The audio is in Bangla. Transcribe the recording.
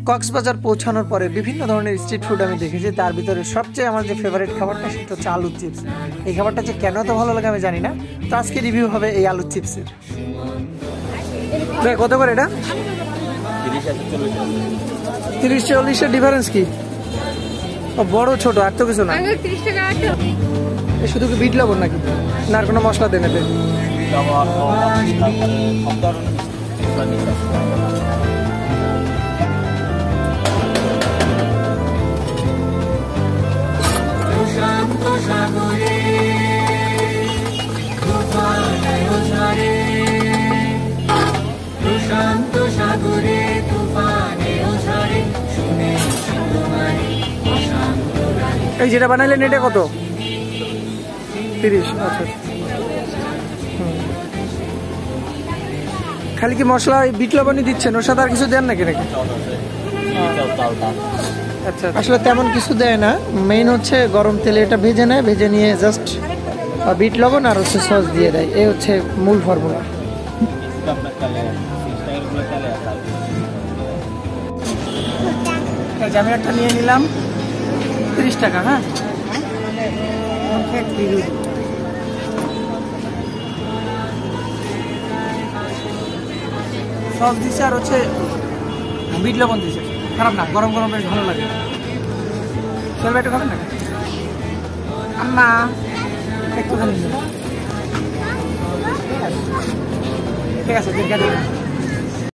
কক্সবাজার পৌঁছানোর পরে বিভিন্ন ধরনের স্ট্রিট ফুড আমি দেখেছি, তার ভিতরে সবচেয়ে আমার যে ফেভারিট খাবারটা সেটা হচ্ছে আলুর চিপস। এই খাবারটা যে কেন এত ভালো লাগে আমি জানি না, তো আজকে রিভিউ হবে এই আলুর চিপসের। কত করে এটা? 30-40-এর ডিফারেন্স কি? বড় ছোট আর তো কিছু না, শুধু কি বিট লবণ নাকি, না আর কোনো মশলা দেন এতে? এই যেটা বানাইলেন এটা কত? 30। আচ্ছা, খালি কি মশলা বিট লবণই দিচ্ছেন, ওর সাথে আর কিছু দেন নাকি? আচ্ছা, আসলে তেমন কিছু দেয় না, মেইন হচ্ছে গরম তেলে এটা ভেজে নেয়, ভেজে নিয়ে জাস্ট বিট লবণ আর হচ্ছে সস দিয়ে দেয়, এই হচ্ছে মূল ফর্মুলা। আমি একটা নিয়ে নিলাম 30 টাকা। হ্যাঁ, সস দিচ্ছে আর হচ্ছে বিট লবণ দিচ্ছে, খারাপ না, গরম গরম বেশ ভালো লাগে। চলবে একটু খাবেন না? আম্মা একটু খাবেন? ঠিক আছে, ঠিক আছে।